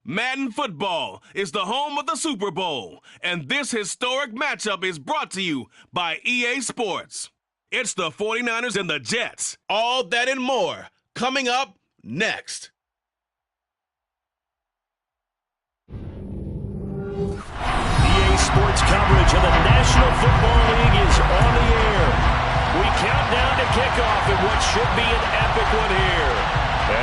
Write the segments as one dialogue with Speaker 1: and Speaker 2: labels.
Speaker 1: Madden Football is the home of the Super Bowl, and this historic matchup is brought to you by EA Sports. It's the 49ers and the Jets. All that and more coming up next.
Speaker 2: EA Sports coverage of the National Football League is on the air. We count down to kickoff in what should be an epic one here,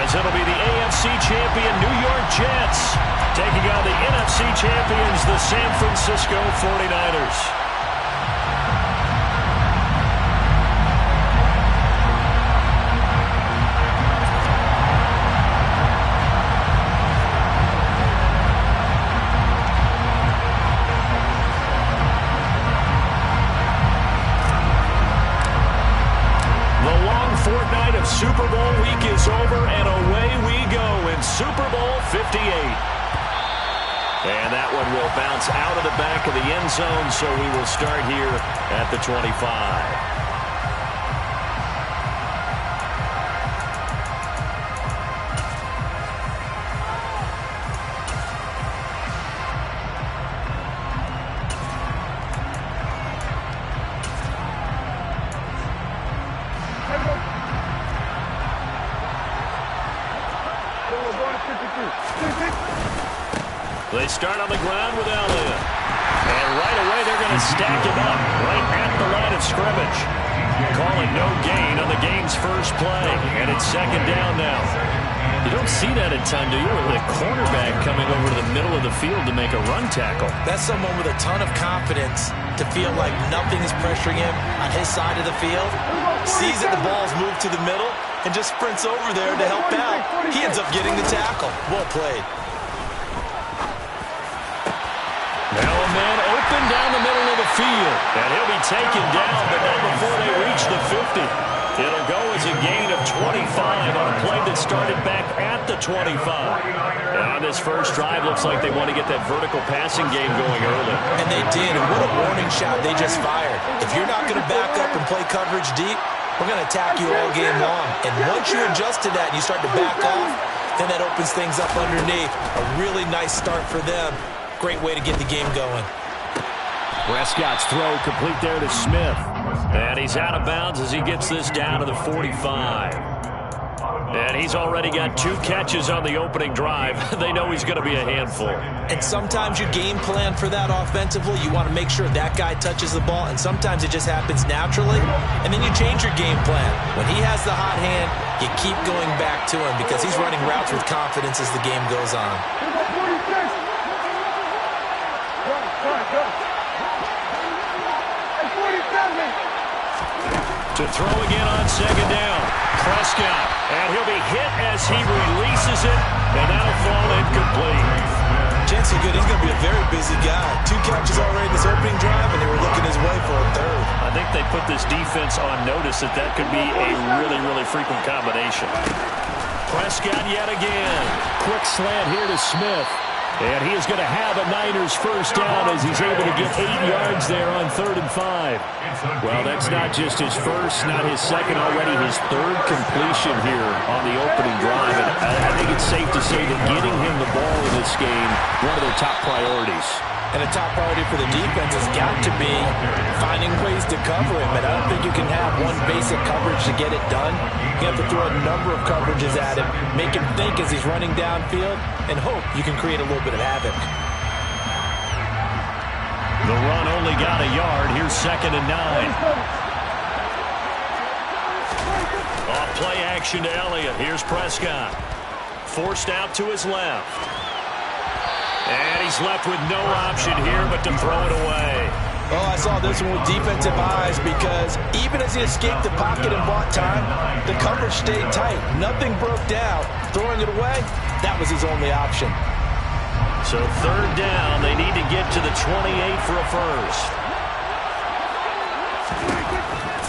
Speaker 2: as it'll be the AFC champion New York Jets taking on the NFC champions, the San Francisco 49ers. Fortnight of Super Bowl week is over, and away we go in Super Bowl 58. And that one will bounce out of the back of the end zone, so we will start here at the 25. They start on the ground with Elliott. And right away they're going to stack him up right at the line of scrimmage. Calling no gain on the game's first play. And it's second down now. You don't see that a ton, do you? With a cornerback coming over to the middle of the field to make a run tackle.
Speaker 3: That's someone with a ton of confidence to feel like nothing is pressuring him on his side of the field. Sees that the ball's moved to the middle and just sprints over there to help out. He ends up getting the tackle. Well played.
Speaker 2: Now a man open down the middle of the field. And he'll be taken down, but not before they reach the 50. It'll go as a gain of 25 on a play that started back at the 25. On this first drive, looks like they want to get that vertical passing game going early.
Speaker 3: And they did, and what a warning shot they just fired. If you're not going to back up and play coverage deep, we're going to attack you all game long. And once you adjust to that and you start to back off, then that opens things up underneath. A really nice start for them. Great way to get the game going.
Speaker 2: Prescott's throw complete there to Smith. And he's out of bounds as he gets this down to the 45. And he's already got 2 catches on the opening drive. They know he's going to be a handful.
Speaker 3: And sometimes you game plan for that offensively. You want to make sure that guy touches the ball, and sometimes it just happens naturally. And then you change your game plan. When he has the hot hand, you keep going back to him because he's running routes with confidence as the game goes on.
Speaker 2: To throw again on second down. Prescott. And he'll be hit as he releases it. And that'll fall incomplete.
Speaker 3: Chances are good. He's going to be a very busy guy. 2 catches already in this opening drive, and they were looking his way for a third.
Speaker 2: I think they put this defense on notice that that could be a really, really frequent combination. Prescott yet again. Quick slant here to Smith. And he is going to have a Niners first down as he's able to get 8 yards there on 3rd and 5. Well, that's not just his first, not his second, already his 3rd completion here on the opening drive. And I think it's safe to say that getting him the ball in this game, one of their top priorities.
Speaker 3: And a top priority for the defense has got to be finding ways to cover him. And I don't think you can have one basic coverage to get it done. You have to throw a number of coverages at him, make him think as he's running downfield, and hope you can create a little bit of havoc.
Speaker 2: The run only got a yard. Here's 2nd and 9. Off play action to Elliott. Here's Prescott. Forced out to his left. And he's left with no option here but to throw it away.
Speaker 3: Oh, I saw this one with defensive eyes because even as he escaped the pocket and bought time, the coverage stayed tight. Nothing broke down. Throwing it away, that was his only option.
Speaker 2: So 3rd down, they need to get to the 28 for a first.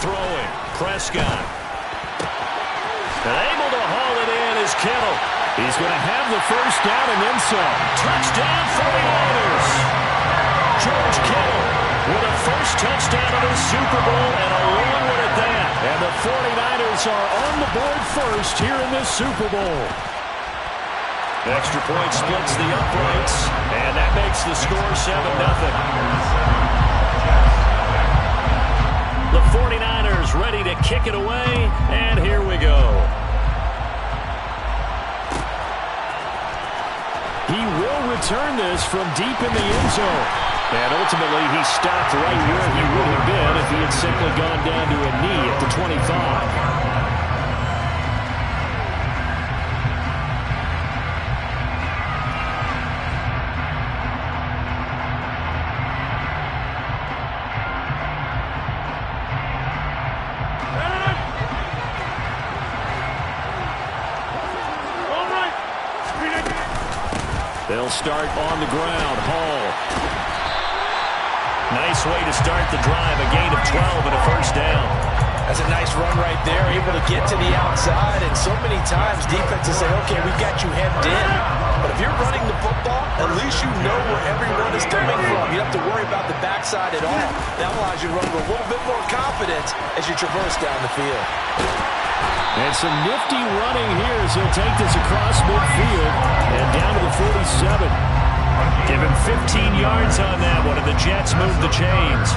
Speaker 2: Throwing, Prescott. And able to haul it in is Kittle. He's going to have the first down and then some. Touchdown 49ers. George Kittle with a first touchdown of the Super Bowl and a long one at that. And the 49ers are on the board first here in this Super Bowl. Extra point splits the uprights, and that makes the score 7-0. The 49ers ready to kick it away, and here we go. He will return this from deep in the end zone. And ultimately, he stopped right where he would have been if he had simply gone down to a knee at the 25. They'll start on the ground. Hall. Nice way to start the drive. A gain of 12 and a first down.
Speaker 3: That's a nice run right there. Able to get to the outside. And so many times defenses say, okay, we've got you hemmed in. But if you're running the football, at least you know where everyone is coming from. You don't have to worry about the backside at all. That allows you to run with a little bit more confidence as you traverse down the field.
Speaker 2: And some nifty running here as he'll take this across midfield and down to the 47. Give him 15 yards on that one, and the Jets move the chains.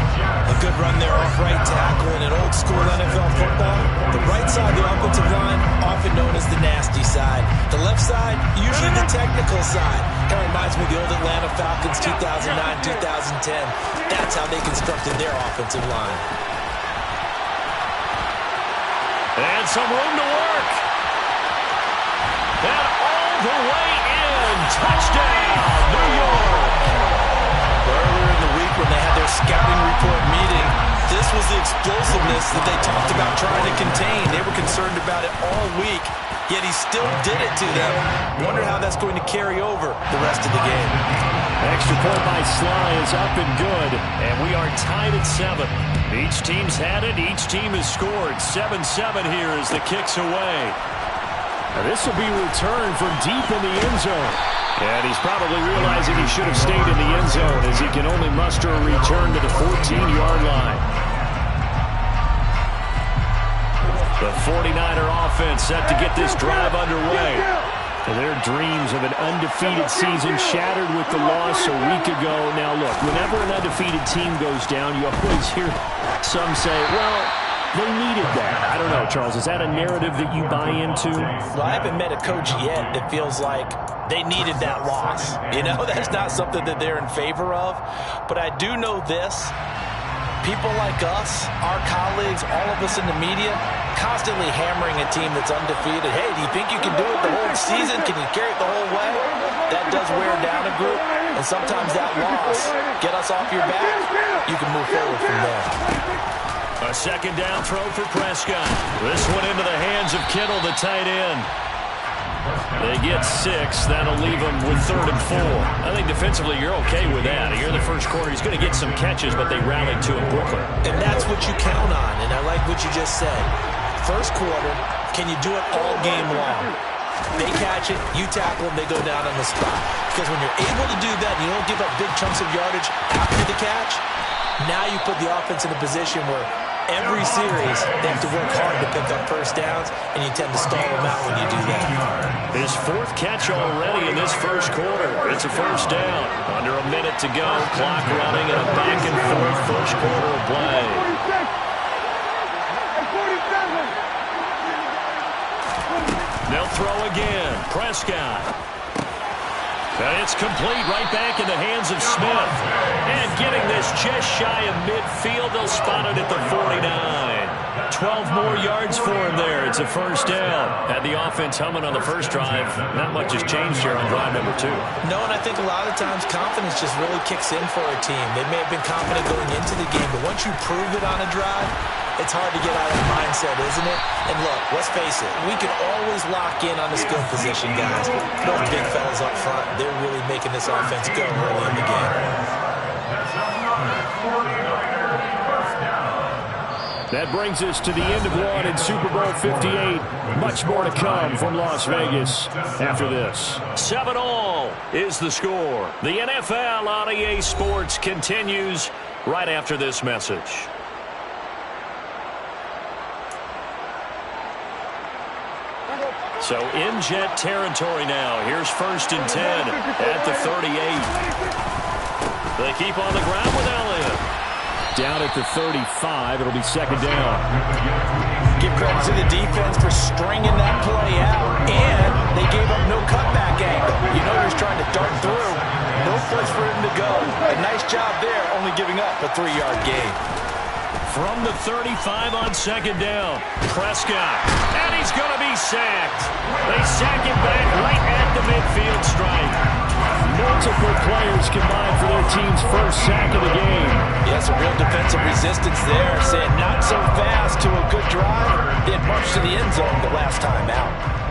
Speaker 3: A good run there off right tackle in an old-school NFL football. The right side of the offensive line, often known as the nasty side. The left side, usually the technical side. Kind of reminds me of the old Atlanta Falcons 2009-2010. That's how they constructed their offensive line.
Speaker 2: And some room to work. And all the way in. Touchdown, New York.
Speaker 3: Earlier in the week when they had their scouting report meeting, this was the explosiveness that they talked about trying to contain. They were concerned about it all week, yet he still did it to them. Wonder how that's going to carry over the rest of the game.
Speaker 2: Extra point by Sly is up and good, and we are tied at 7. Each team's had it. Each team has scored. 7-7 here as the kick's away. Now this will be returned from deep in the end zone. And he's probably realizing he should have stayed in the end zone as he can only muster a return to the 14-yard line. The 49er offense set to get this drive underway. Their dreams of an undefeated season shattered with the loss a week ago. Now, look, whenever an undefeated team goes down, you always hear some say, well, they needed that. I don't know, Charles. Is that a narrative that you buy into?
Speaker 3: Well, I haven't met a coach yet that feels like they needed that loss. You know, that's not something that they're in favor of. But I do know this. People like us, our colleagues, all of us in the media, constantly hammering a team that's undefeated. Hey, do you think you can do it the whole season? Can you carry it the whole way? That does wear down a group, and sometimes that loss, get us off your back, you can move forward from there.
Speaker 2: A second down throw for Prescott. This one into the hands of Kittle, the tight end. They get 6. That'll leave them with 3rd and 4. I think defensively you're okay with that. Here in the first quarter, he's going to get some catches, but they rallied to him quickly.
Speaker 3: And that's what you count on, and I like what you just said. First quarter, can you do it all game long? They catch it, you tackle them, they go down on the spot. Because when you're able to do that and you don't give up big chunks of yardage after the catch, now you put the offense in a position where every series they have to work hard to pick up first downs, and you tend to stall them out when you do that.
Speaker 2: His 4th catch already in this first quarter. It's a first down. Under a minute to go. Clock running and a back-and-forth first quarter of play. They'll throw again. Prescott. And it's complete right back in the hands of Smith. And getting this just shy of midfield, they'll spot it at the 49. 12 more yards for him there. It's a first down. Had the offense humming on the first drive. Not much has changed here on drive number 2.
Speaker 3: No, and I think a lot of times confidence just really kicks in for a team. They may have been confident going into the game, but once you prove it on a drive, it's hard to get out of that mindset, isn't it? And look, let's face it, we can always lock in on the skill position, guys. Those big fellas up front, they're really making this offense go early in the game.
Speaker 2: That brings us to the end of one in Super Bowl 58. Much more to come from Las Vegas after this. 7-all is the score. The NFL on EA Sports continues right after this message. So in Jet territory now. Here's 1st and 10 at the 38. They keep on the ground with Elliott. Down at the 35. It'll be 2nd down.
Speaker 3: Give credit to the defense for stringing that play out, and they gave up no cutback angle. You know he was trying to dart through. No place for him to go. A nice job there, only giving up a 3-yard gain.
Speaker 2: From the 35 on 2nd down, Prescott, and he's going to be sacked. They sack him back right at the midfield stripe. Multiple players combined for their team's first sack of the game.
Speaker 3: Yes, a real defensive resistance there, saying not so fast to a good drive. They had marched to the end zone the last time out.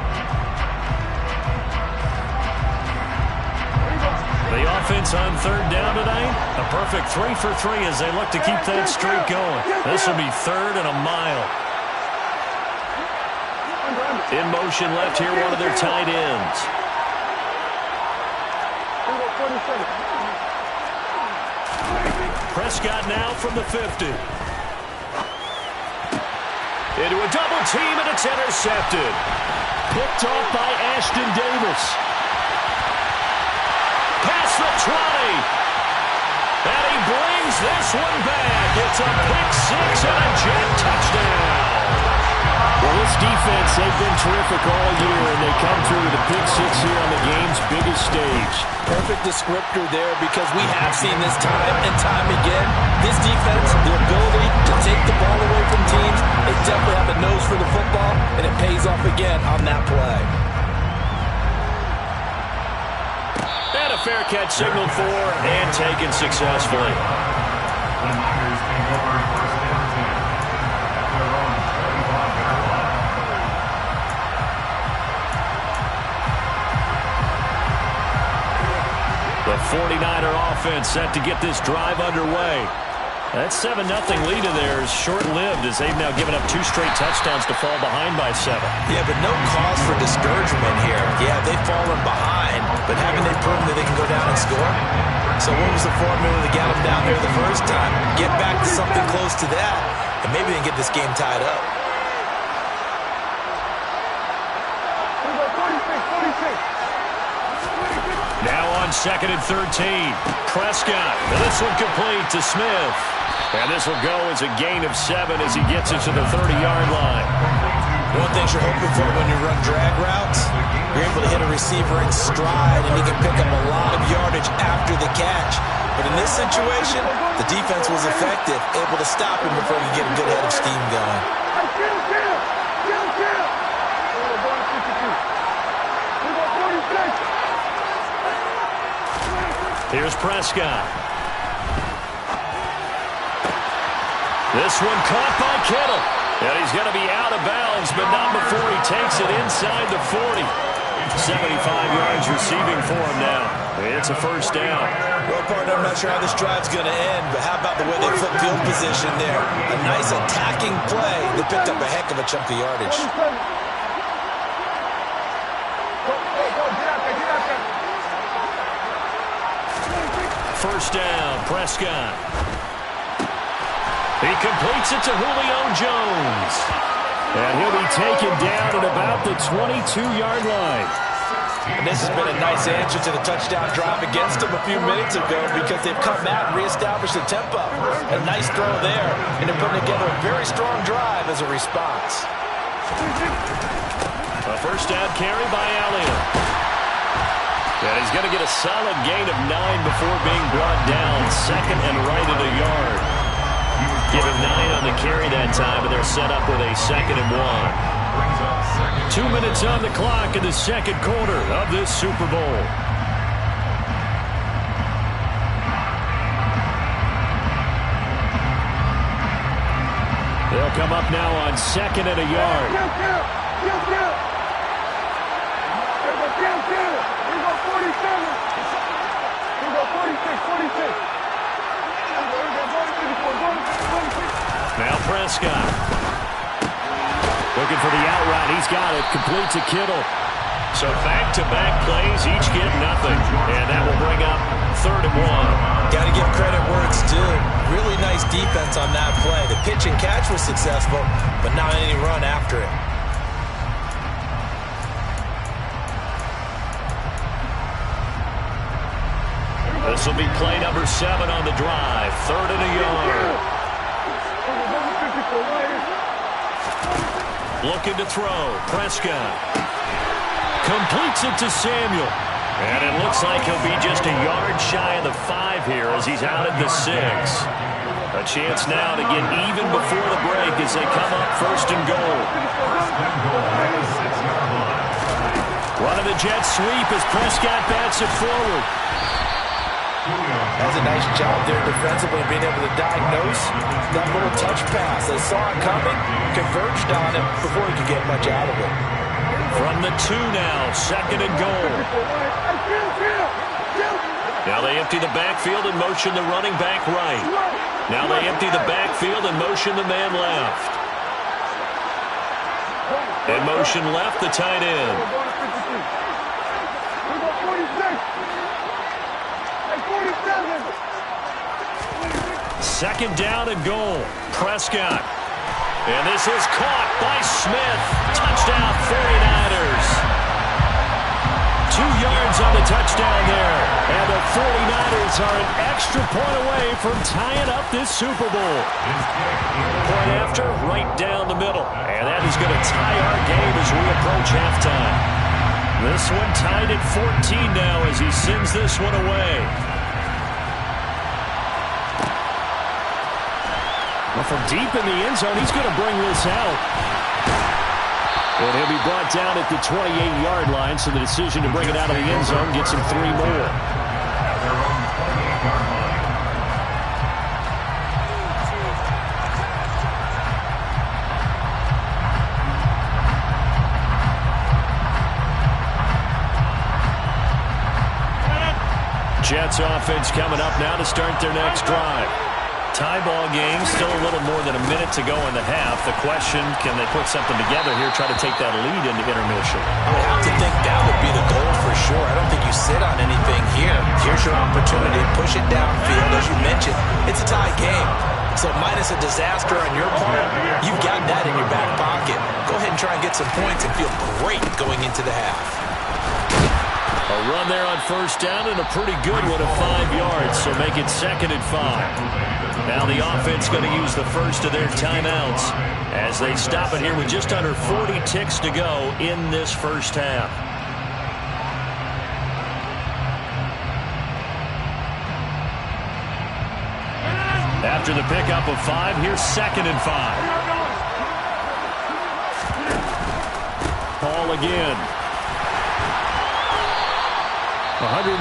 Speaker 2: The offense on 3rd down tonight, a perfect 3 for 3 as they look to keep that streak going. This will be 3rd and a mile. In motion left here, one of their tight ends. Prescott now from the 50. Into a double team, and it's intercepted. Picked off by Ashton Davis. Past the 20. And he brings this one back. It's a pick 6 and a Jet touchdown. Well, this defense, they've been terrific all year, and they come through with a pick 6 here on the game's biggest stage.
Speaker 3: Perfect descriptor there, because we have seen this time and time again. This defense, their ability to take the ball away from teams, they definitely have a nose for the football, and it pays off again on that play.
Speaker 2: And a fair catch signaled for and taken successfully. The 49er offense set to get this drive underway. That 7-0 lead of theirs short-lived as they've now given up 2 straight touchdowns to fall behind by 7.
Speaker 3: Yeah, but no cause for discouragement here. Yeah, they've fallen behind, but haven't they proven that they can go down and score? So what was the formula to get them down there the first time? Get back to something close to that, and maybe they can get this game tied up.
Speaker 2: Now on 2nd and 13. Prescott. And this one complete to Smith. And this will go as a gain of 7 as he gets it to the 30-yard line.
Speaker 3: One thing you're hoping for when you run drag routes, you're able to hit a receiver in stride, and he can pick up a lot of yardage after the catch. But in this situation, the defense was effective, able to stop him before he could get a good head of steam going.
Speaker 2: Here's Prescott. This one caught by Kittle. And he's going to be out of bounds, but not before he takes it inside the 40. 75 yards receiving for him now. It's a 1st down.
Speaker 3: Well, partner, I'm not sure how this drive's going to end, but how about the way they flip field position there? A nice attacking play. They picked up a heck of a chunk of yardage.
Speaker 2: 1st down, Prescott. He completes it to Julio Jones. And he'll be taken down at about the 22-yard line.
Speaker 3: And this has been a nice answer to the touchdown drive against them a few minutes ago, because they've come out and reestablished the tempo. A nice throw there, and they're putting together a very strong drive as a response.
Speaker 2: A 1st down carry by Elliott. And he's going to get a solid gain of 9 before being brought down. 2nd and right at a yard. Give him 9 on the carry that time, and they're set up with a 2nd and 1. 2 minutes on the clock in the 2nd quarter of this Super Bowl. They'll come up now on 2nd and a yard. Now Prescott. Looking for the out route. He's got it. Complete to Kittle. So back-to-back plays, each get nothing. And that will bring up 3rd and 1.
Speaker 3: Got to give credit where it's due. Really nice defense on that play. The pitch and catch was successful, but not any run after it.
Speaker 2: This will be play number 7 on the drive. 3rd and a yard. Looking to throw. Prescott completes it to Samuel. And it looks like he'll be just a yard shy of the 5 here as he's out at the 6. A chance now to get even before the break as they come up 1st and goal. Running the jet sweep as Prescott bats it forward.
Speaker 3: That's a nice job there defensively, being able to diagnose that little touch pass. They saw it coming, converged on it before he could get much out of it.
Speaker 2: From the 2 now, 2nd and goal. Now they empty the backfield and motion the running back right. Now they empty the backfield and motion the man left. And motion left, the tight end. 2nd down and goal. Prescott. And this is caught by Smith. Touchdown 49ers. 2 yards on the touchdown there. And the 49ers are an extra point away from tying up this Super Bowl. Point after, right down the middle. And that is going to tie our game as we approach halftime. This one tied at 14 now as he sends this one away. Well, from deep in the end zone, he's going to bring this out. And he'll be brought down at the 28-yard line, so the decision to bring it out of the end zone gets him 3 more. Jets offense coming up now to start their next drive. Tie ball game, still a little more than a minute to go in the half. The question, can they put something together here, try to take that lead into intermission?
Speaker 3: I would have to think that would be the goal for sure. I don't think you sit on anything here. Here's your opportunity. Push it downfield. As you mentioned, it's a tie game. So minus a disaster on your part, you've got that in your back pocket. Go ahead and try and get some points and feel great going into the half.
Speaker 2: A run there on 1st down and a pretty good one of 5 yards, so make it 2nd and 5. Now the offense going to use the first of their timeouts as they stop it here with just under 40 ticks to go in this first half. After the pickup of 5, here's 2nd and 5. Paul again. 105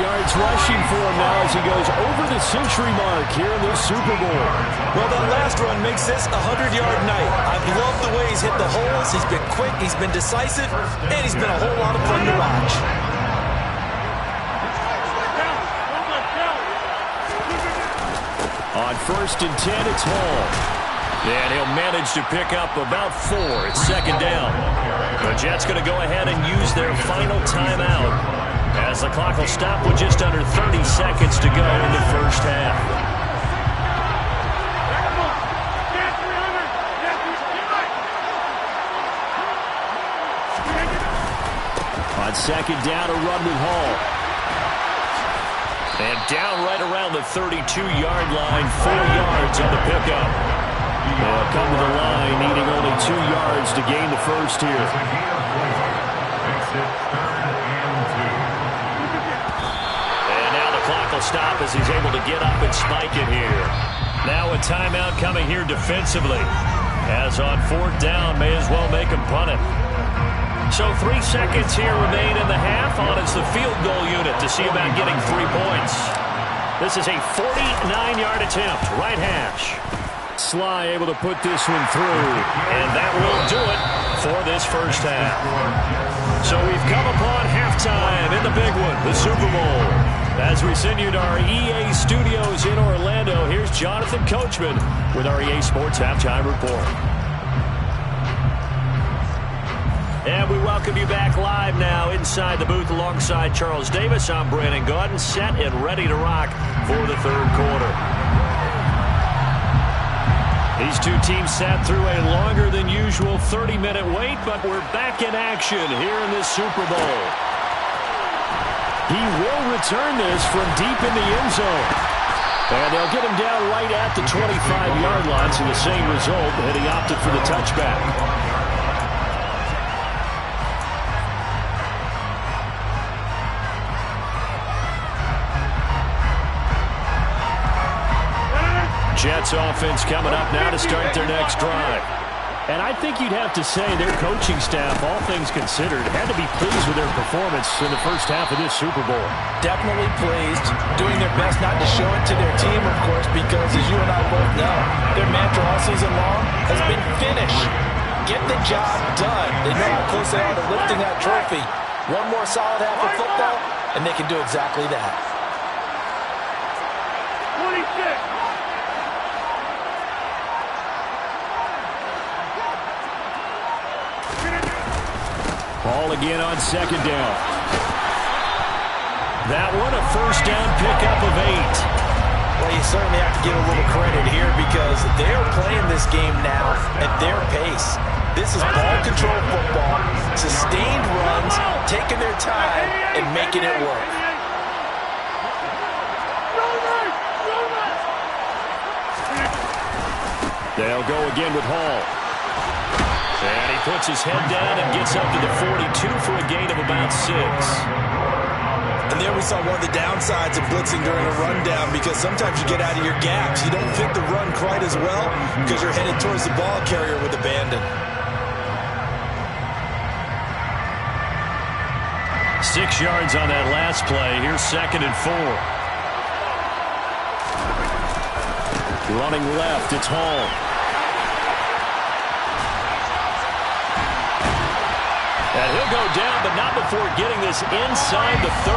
Speaker 2: yards rushing for him now as he goes over the century mark here in this Super Bowl.
Speaker 3: Well, that last run makes this a 100-yard night. I've loved the way he's hit the holes. He's been quick, he's been decisive, and he's been a whole lot of fun to watch.
Speaker 2: On 1st and 10, it's Hall. And he'll manage to pick up about 4. It's 2nd down. The Jets going to go ahead and use their final timeout as the clock will stop with just under 30 seconds to go in the first half. On 2nd down, a run with Hall. And down right around the 32-yard line, 4 yards on the pickup. They'll come to the line, needing only 2 yards to gain the first here. Clock will stop as he's able to get up and spike it here. Now a timeout coming here defensively. As on 4th down, may as well make him punt it. So 3 seconds here remain in the half. On is the field goal unit to see about getting 3 points. This is a 49-yard attempt, right hash. Sly able to put this one through, and that will do it for this first half. So we've come upon halftime in the big one, the Super Bowl. As we send you to our EA studios in Orlando, here's Jonathan Coachman with our EA Sports Halftime Report. And we welcome you back live now inside the booth alongside Charles Davis. I'm Brandon Gaudin, set and ready to rock for the 3rd quarter. These two teams sat through a longer than usual 30-minute wait, but we're back in action here in this Super Bowl. He will return this from deep in the end zone. And they'll get him down right at the 25-yard line, so the same result, and he opted for the touchback. Jets offense coming up now to start their next drive. And I think you'd have to say their coaching staff, all things considered, had to be pleased with their performance in the first half of this Super Bowl.
Speaker 3: Definitely pleased, doing their best not to show it to their team, of course, because as you and I both know, their mantra all season long has been finish. Get the job done. They know how close they are to lifting that trophy. One more solid half of football, and they can do exactly that.
Speaker 4: 26.
Speaker 2: Ball again on second down. That one a first down pickup of 8.
Speaker 3: Well, you certainly have to give a little credit here because they're playing this game now at their pace. This is ball control football, sustained runs, taking their time, and making it work.
Speaker 2: They'll go again with Hall. And he puts his head down and gets up to the 42 for a gain of about 6.
Speaker 3: And there we saw one of the downsides of blitzing during a rundown because sometimes you get out of your gaps. You don't fit the run quite as well because you're headed towards the ball carrier with abandon.
Speaker 2: 6 yards on that last play. Here's 2nd and 4. Running left, it's Hall. And he'll go down, but not before getting this inside the 30.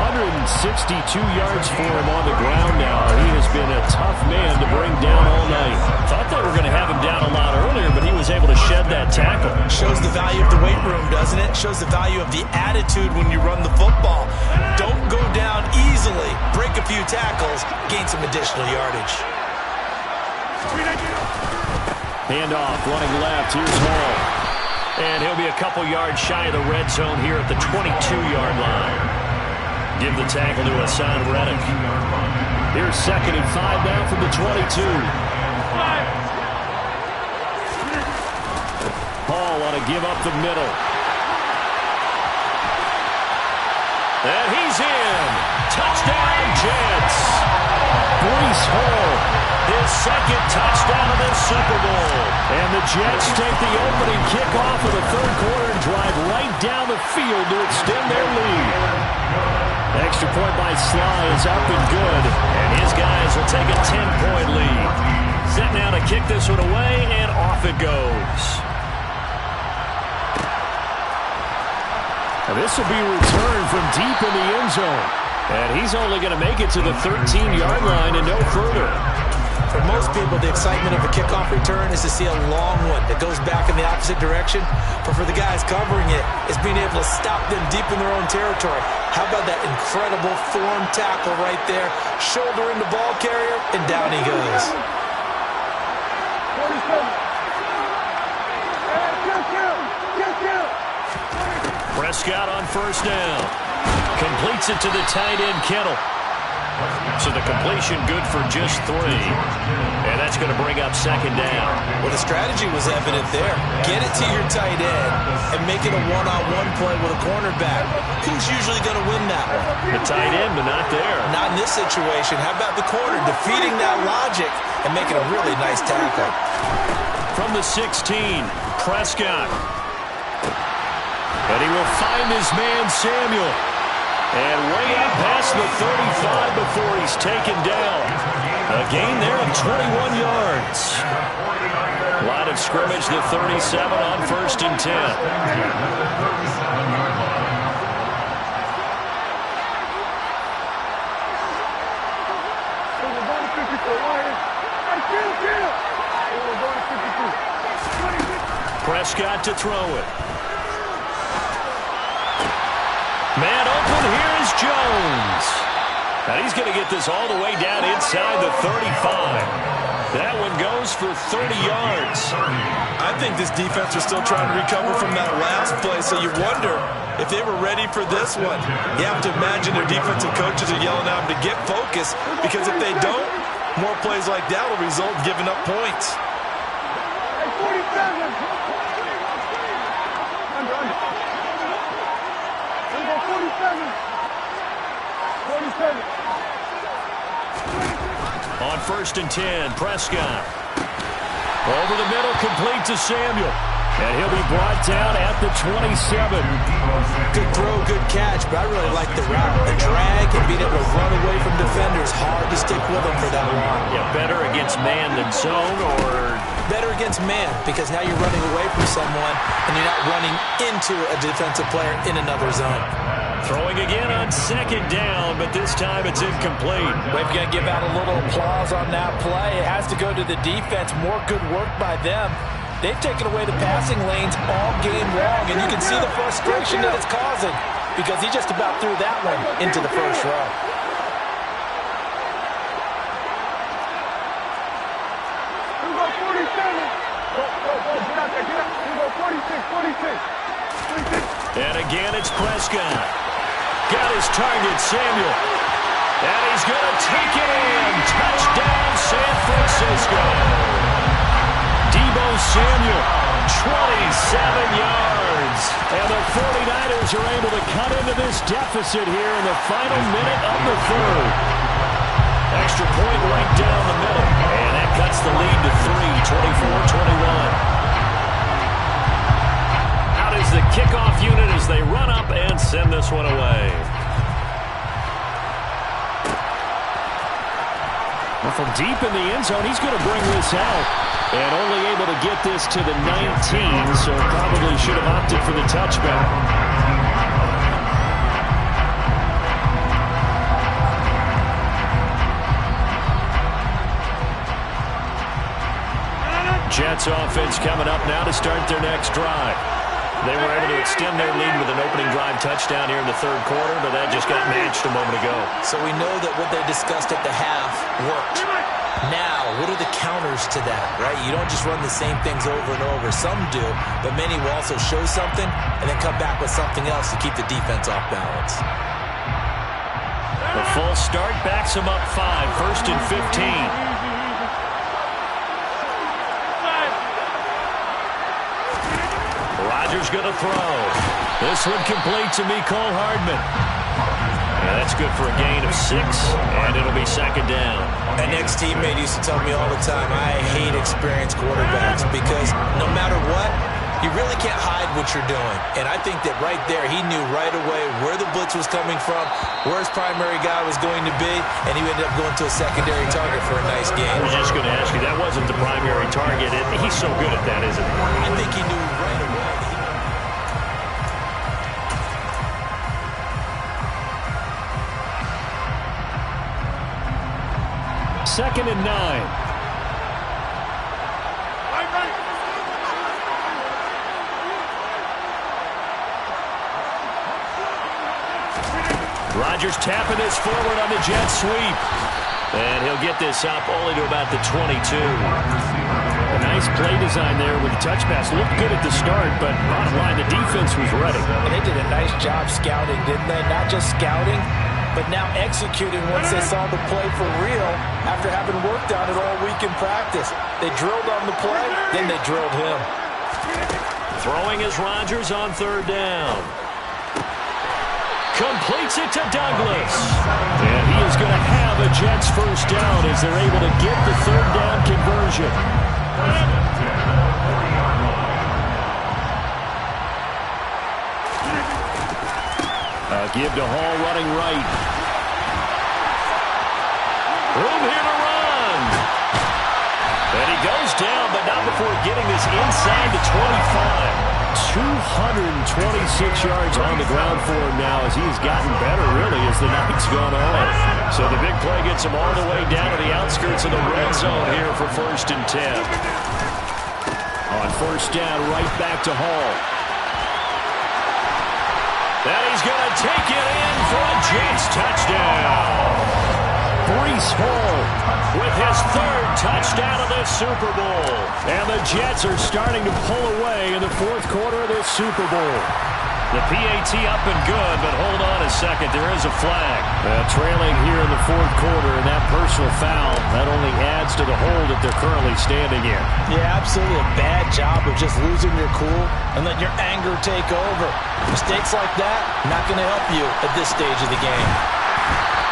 Speaker 2: 162 yards for him on the ground now. He has been a tough man to bring down all night. Thought they were going to have him down a lot earlier, but he was able to shed that tackle.
Speaker 3: Shows the value of the weight room, doesn't it? Shows the value of the attitude when you run the football. Don't go down easily. Break a few tackles, gain some additional yardage.
Speaker 2: Handoff, running left. Here's Hall. And he'll be a couple yards shy of the red zone here at the 22-yard line. Give the tackle to Hassan Reddick. Here's 2nd and 5 now from the 22. Hall on to give up the middle. And he's in. Touchdown, Jets. Breece Hall, his 2nd touchdown of this Super Bowl. And the Jets take the opening kickoff of the 3rd quarter and drive right down the field to extend their lead. Extra point by Sly is up and good. And his guys will take a 10-point lead. Set now to kick this one away, and off it goes. And this will be returned from deep in the end zone. And he's only going to make it to the 13-yard line and no further.
Speaker 3: For most people, the excitement of a kickoff return is to see a long one that goes back in the opposite direction. But for the guys covering it, it's being able to stop them deep in their own territory. How about that incredible form tackle right there? Shoulder in the ball carrier, and down he goes.
Speaker 2: Prescott on first down. Completes it to the tight end, Kittle. So the completion good for just 3. And that's going to bring up 2nd down.
Speaker 3: Well, the strategy was evident there. Get it to your tight end and make it a one-on-one play with a cornerback. Who's usually going to win that one?
Speaker 2: The tight end, but not there.
Speaker 3: Not in this situation. How about the corner defeating that logic and making a really nice tackle?
Speaker 2: From the 16, Prescott. And he will find his man, Samuel. And way up past the 35 before he's taken down. A gain there of 21 yards. Line of scrimmage, the 37 on 1st and 10. Prescott to throw it. Man open, here is Jones. And he's going to get this all the way down inside the 35. That one goes for 30 yards.
Speaker 3: I think this defense was still trying to recover from that last play, so you wonder if they were ready for this one. You have to imagine their defensive coaches are yelling at them to get focused, because if they don't, more plays like that will result in giving up points.
Speaker 2: On 1st and 10, Prescott. Over the middle, complete to Samuel. And he'll be brought down at the 27.
Speaker 3: Good throw, good catch, but I really like the route. The drag and being able to run away from defenders. Hard to stick with them for that long.
Speaker 2: Yeah, better against man than zone, or?
Speaker 3: Better against man, because now you're running away from someone and you're not running into a defensive player in another zone.
Speaker 2: Throwing again on 2nd down, but this time it's incomplete.
Speaker 3: We've got to give out a little applause on that play. It has to go to the defense. More good work by them. They've taken away the passing lanes all game long, and you can see the frustration that it's causing, because he just about threw that one into the first row.
Speaker 2: And again, it's Prescott. Got his target, Samuel. And he's going to take it in. Touchdown, San Francisco. Deebo Samuel, 27 yards. And the 49ers are able to cut into this deficit here in the final minute of the 3rd. Extra point right down the middle. And that cuts the lead to 3, 24-21. Is the kickoff unit as they run up and send this one away. Well, from deep in the end zone, he's going to bring this out. And only able to get this to the 19, so probably should have opted for the touchback. Jets offense coming up now to start their next drive. They were able to extend their lead with an opening drive touchdown here in the 3rd quarter, but that just got matched a moment ago.
Speaker 3: So we know that what they discussed at the half worked. Now, what are the counters to that, right? You don't just run the same things over and over. Some do, but many will also show something and then come back with something else to keep the defense off balance.
Speaker 2: The full start backs them up 5, 1st and 15. Rodgers going to throw. This one complete to Mecole Hardman. Yeah, that's good for a gain of 6, and it'll be 2nd down.
Speaker 3: An ex-teammate used to tell me all the time, I hate experienced quarterbacks, because no matter what, you really can't hide what you're doing. And I think that right there, he knew right away where the blitz was coming from, where his primary guy was going to be, and he ended up going to a secondary target for a nice game.
Speaker 2: I was just going to ask you, that wasn't the primary target. He's so good at that, isn't he?
Speaker 3: I think he knew right away.
Speaker 2: 2nd and 9. Rodgers tapping this forward on the jet sweep. And he'll get this up only to about the 22. A nice play design there with the touch pass. Looked good at the start, but bottom line, the defense was ready.
Speaker 3: And they did a nice job scouting, didn't they? Not just scouting, but now executing once they saw the play for real after having worked on it all week in practice. They drilled on the play, then they drilled him.
Speaker 2: Throwing is Rodgers on 3rd down. Completes it to Douglas. And he is going to have a Jets 1st down as they're able to get the 3rd down conversion. Give to Hall running right. Room here to run. And he goes down, but not before getting this inside the 25. 226 yards on the ground for him now as he's gotten better, really, as the night's gone on. So the big play gets him all the way down to the outskirts of the red zone here for 1st and 10. On 1st down, right back to Hall. And he's going to take it in for a Jets touchdown. Breece Hall with his third touchdown of this Super Bowl. And the Jets are starting to pull away in the fourth quarter of this Super Bowl. The PAT up and good, but hold on a second. There is a flag. Trailing here in the fourth quarter, and that personal foul, that only adds to the hole that they're currently standing in.
Speaker 3: Yeah, absolutely a bad job of just losing your cool and letting your anger take over. Mistakes like that, not going to help you at this stage of the game.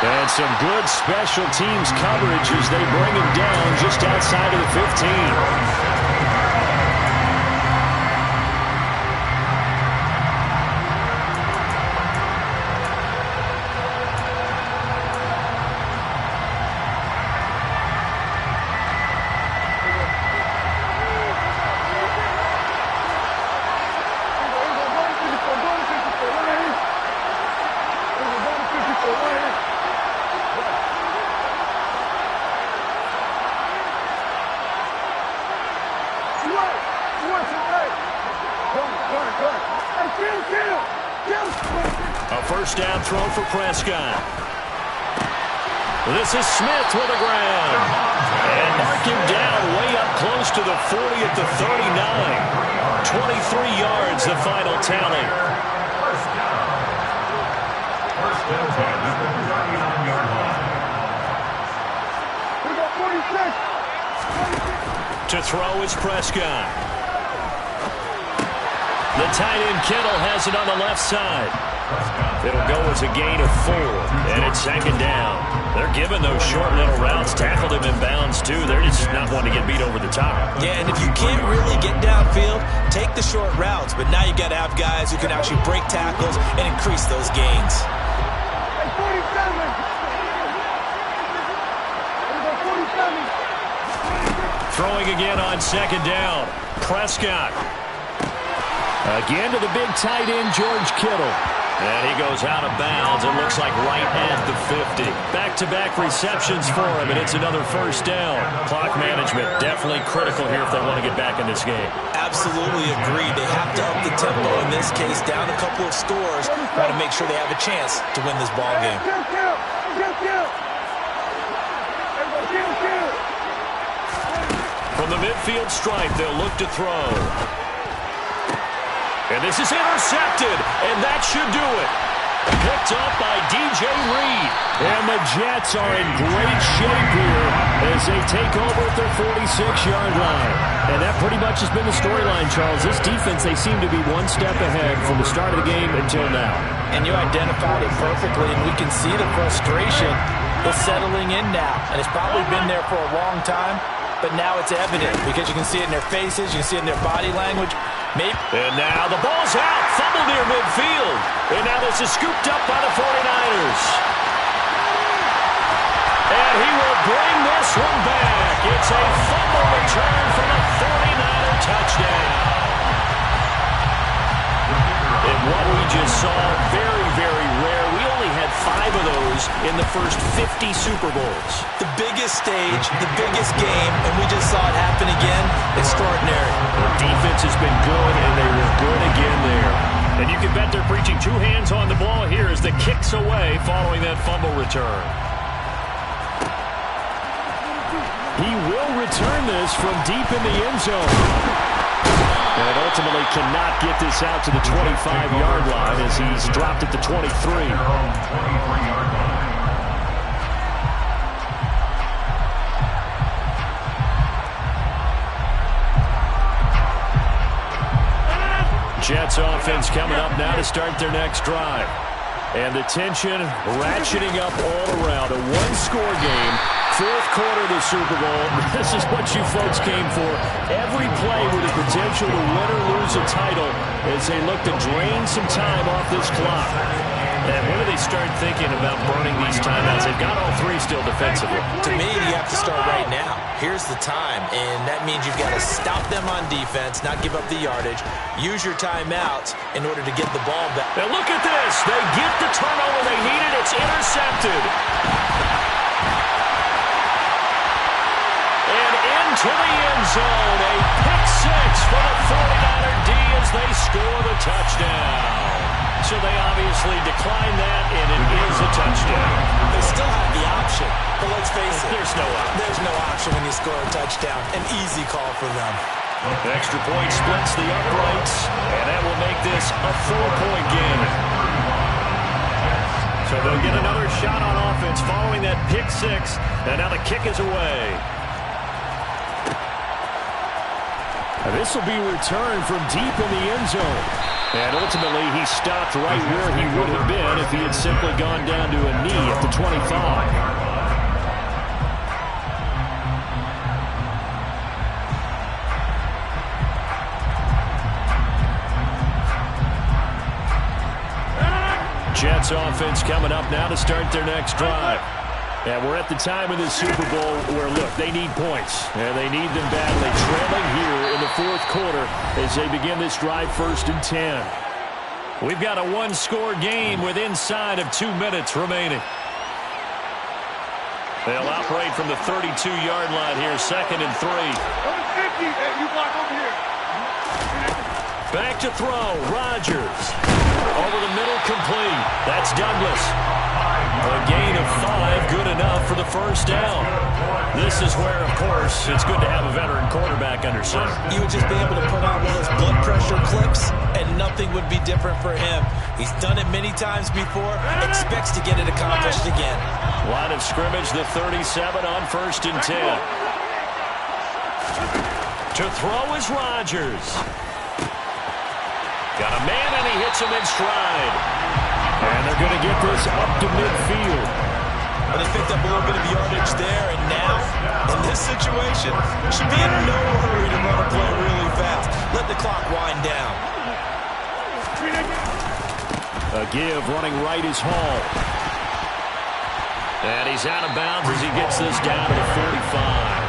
Speaker 2: And some good special teams coverage as they bring him down just outside of the 15. A first down throw for Prescott. This is Smith with the ground. And mark him down way up close to the 40 at the 39. 23 yards, the final tally. To throw is Prescott. The tight end Kittle has it on the left side. It'll go as a gain of 4, and it's second down. They're giving those short little routes, tackled him in bounds too. They're just not wanting to get beat over the top.
Speaker 3: Yeah, and if you can't really get downfield, take the short routes. But now you got to have guys who can actually break tackles and increase those gains.
Speaker 2: Throwing again on second down. Prescott. Again to the big tight end, George Kittle. And he goes out of bounds. It looks like right at the 50. Back-to-back receptions for him, and it's another first down. Clock management definitely critical here if they want to get back in this game.
Speaker 3: Absolutely agreed. They have to up the tempo in this case, down a couple of scores, try to make sure they have a chance to win this ball game.
Speaker 2: From the midfield stripe, they'll look to throw. And this is intercepted, and that should do it. Picked up by DJ Reed. And the Jets are in great shape here as they take over at their 46-yard line. And that pretty much has been the storyline, Charles. This defense, they seem to be one step ahead from the start of the game until now.
Speaker 3: And you identified it perfectly, and we can see the frustration is settling in now. And it's probably been there for a long time, but now it's evident because you can see it in their faces, you can see it in their body language. Maybe. And now the ball's out, fumbled near midfield. And now this is scooped up by the 49ers. And he will bring this one back. It's a fumble return for the 49er touchdown. And what we just saw, very, very rare. We only had 5 of those in the first 50 Super Bowls. The biggest stage, the biggest game, and we just saw it happen again. Extraordinary.
Speaker 2: The defense has been good, and they were good again there. And you can bet they're preaching 2 hands on the ball here as the kick's away following that fumble return. He will return this from deep in the end zone. And ultimately cannot get this out to the 25-yard line as he's dropped at the 23. Jets offense coming up now to start their next drive. And the tension ratcheting up all around. A one-score game. Fourth quarter of the Super Bowl. This is what you folks came for. Every play with the potential to win or lose a title as they look to drain some time off this clock. And when do they start thinking about burning these timeouts? They've got all 3 still defensively.
Speaker 3: To me, you have to start right now. Here's the time, and that means you've got to stop them on defense, not give up the yardage. Use your timeouts in order to get the ball back.
Speaker 2: Now look at this. They get the turnover they needed. It's intercepted. To the end zone, a pick 6 for the 49er D as they score the touchdown. So they obviously decline that, and it is a touchdown.
Speaker 3: They still have the option, but let's face it.
Speaker 2: There's no option.
Speaker 3: There's no option when you score a touchdown. An easy call for them.
Speaker 2: Extra point splits the uprights, and that will make this a 4-point game. So they'll get another shot on offense following that pick six, and now the kick is away. This will be returned from deep in the end zone. And ultimately, he stopped right where he would have been if he had simply gone down to a knee at the 25. Jets offense coming up now to start their next drive. And we're at the time of this Super Bowl where, look, they need points. And they need them badly. Trailing here in the fourth quarter as they begin this drive 1st and 10. We've got a one-score game with inside of 2 minutes remaining. They'll operate from the 32-yard line here, 2nd and 3. Back to throw, Rodgers. Over the middle, complete. That's Douglas. A gain of 5, good enough for the first down. This is where, of course, it's good to have a veteran quarterback under center.
Speaker 3: You would just be able to put on one of those blood pressure clips, and nothing would be different for him. He's done it many times before, expects to get it accomplished again.
Speaker 2: Line of scrimmage, the 37 on 1st and 10. To throw is Rodgers. Got a man, and he hits him in stride. And they're going to get this up to midfield.
Speaker 3: Well, they picked up a little bit of yardage there, and now, in this situation, should be in no hurry to run a play really fast. Let the clock wind down.
Speaker 2: A give, running right is Hall. And he's out of bounds as he gets this down to the 45.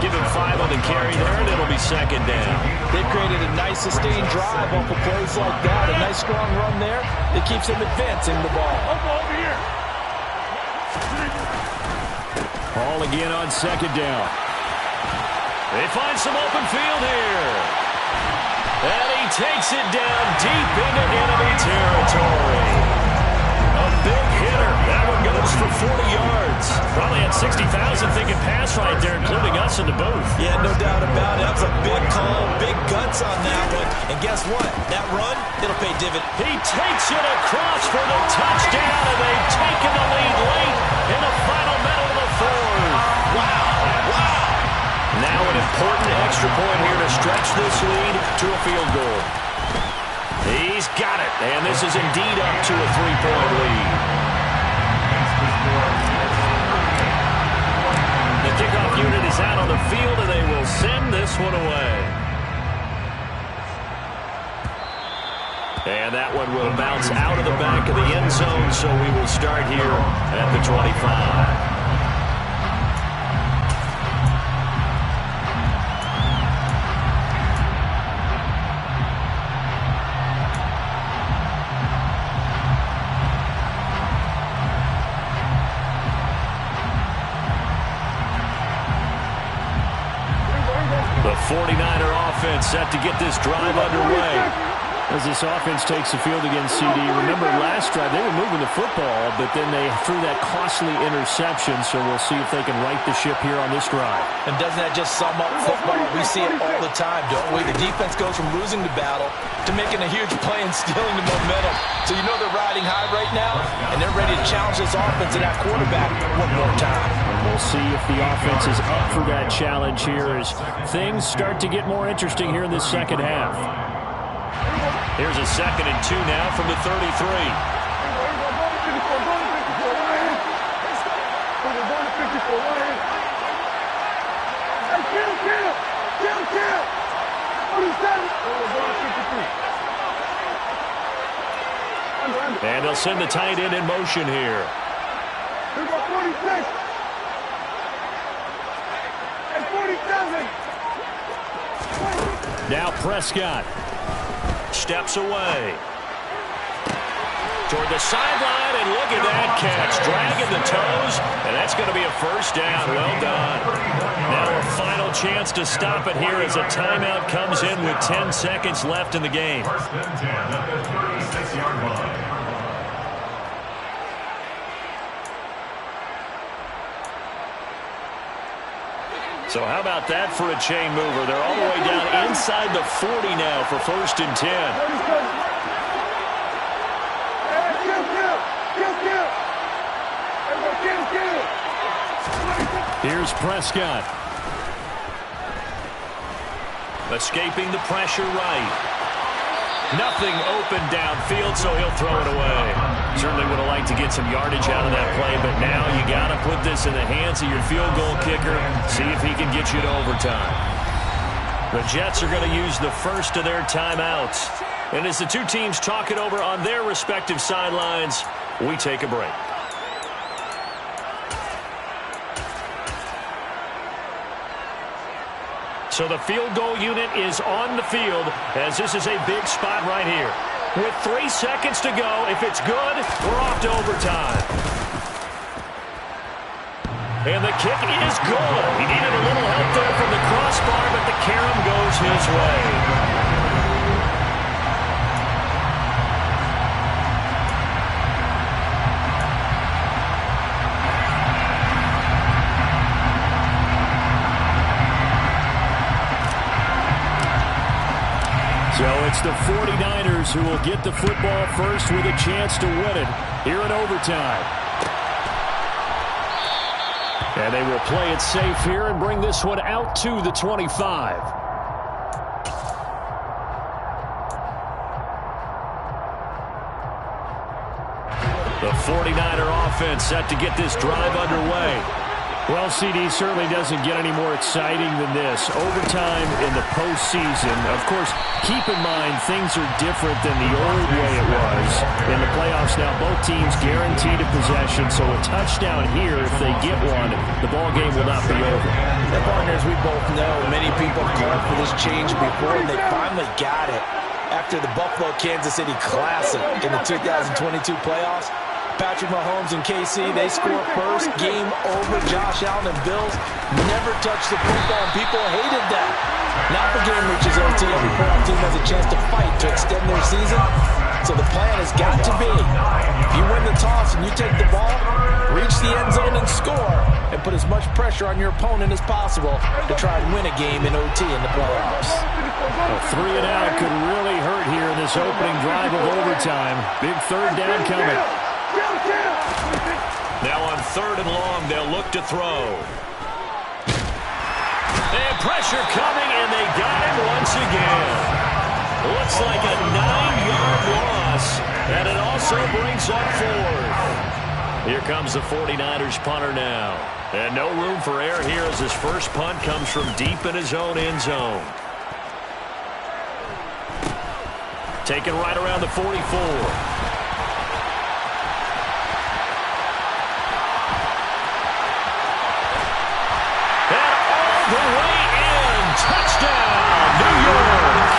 Speaker 2: Give him 5 on the carry there, and it'll be 2nd down.
Speaker 3: They've created a nice sustained drive off of plays like that. A nice strong run there that keeps him advancing the ball.
Speaker 2: Hall again on 2nd down. They find some open field here. And he takes it down deep into enemy territory. A big hitter. That one goes for 40 yards. Probably had 60,000 thinking pass right there, including us in the booth.
Speaker 3: Yeah, no doubt about it. That was a big call, big guts on that one. And guess what? That run, it'll pay dividends.
Speaker 2: He takes it across for the touchdown, and they've taken the lead late in the final minute of the 4th.
Speaker 3: Wow, wow.
Speaker 2: Now an important extra point here to stretch this lead to a field goal. He's got it, and this is indeed up to a 3-point lead. The kickoff unit is out on the field, and they will send this one away. And that one will bounce out of the back of the end zone, so we will start here at the 25. The 49er offense set to get this drive underway. As this offense takes the field against CD, remember last drive they were moving the football, but then they threw that costly interception, so we'll see if they can right the ship here on this drive.
Speaker 3: And doesn't that just sum up football? We see it all the time, don't we? The defense goes from losing the battle to making a huge play and stealing the momentum. So you know they're riding high right now, and they're ready to challenge this offense and that quarterback one more time.
Speaker 2: We'll see if the offense is up for that challenge here as things start to get more interesting here in this second half. Here's a 2nd and 2 now from the 33. And they'll send the tight end in motion here. Now Prescott steps away toward the sideline, and look at that catch, dragging the toes, and that's going to be a first down. Well done. Now a final chance to stop it here as a timeout comes in with 10 seconds left in the game. So how about that for a chain mover? They're all the way down inside the 40 now for 1st and 10. Here's Prescott. Escaping the pressure right. Nothing open downfield, so he'll throw it away. Certainly would have liked to get some yardage out of that play, but now you got to put this in the hands of your field goal kicker. See if he can get you to overtime. The Jets are going to use the first of their timeouts. And as the two teams talk it over on their respective sidelines, we take a break. So the field goal unit is on the field as this is a big spot right here. With 3 seconds to go, if it's good, we're off to overtime. And the kick is good. He needed a little help there from the crossbar, but the carom goes his way. So it's the 49ers who will get the football first with a chance to win it here in overtime. And they will play it safe here and bring this one out to the 25. The 49er offense set to get this drive underway. Well, CD certainly doesn't get any more exciting than this. Overtime in the postseason. Of course, keep in mind things are different than the old way it was. In the playoffs now, both teams guaranteed a possession, so a touchdown here, if they get one, the ball game will not be over.
Speaker 3: The partners, we both know many people called for this change before, and they finally got it. After the Buffalo-Kansas City Classic in the 2022 playoffs, Patrick Mahomes and KC, they score first. Game over. Josh Allen and Bills never touched the football, and people hated that. Now the game reaches OT. Every playoff team has a chance to fight to extend their season. So the plan has got to be, if you win the toss and you take the ball, reach the end zone and score, and put as much pressure on your opponent as possible to try and win a game in OT in the playoffs.
Speaker 2: A 3 and out could really hurt here in this opening drive of overtime. Big third down coming. Now on 3rd and long, they'll look to throw. And pressure coming, and they got him once again. Looks like a 9-yard loss, and it also brings up 4th. Here comes the 49ers punter now. And no room for error here as his first punt comes from deep in his own end zone. Taken right around the 44. The way in. Touchdown, New York.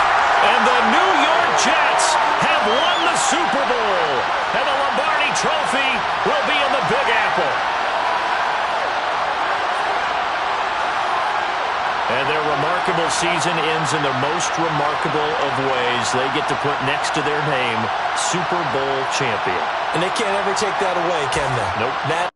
Speaker 2: And the New York Jets have won the Super Bowl. And the Lombardi Trophy will be in the Big Apple. And their remarkable season ends in the most remarkable of ways. They get to put next to their name, Super Bowl champion.
Speaker 3: And they can't ever take that away, can they?
Speaker 2: Nope.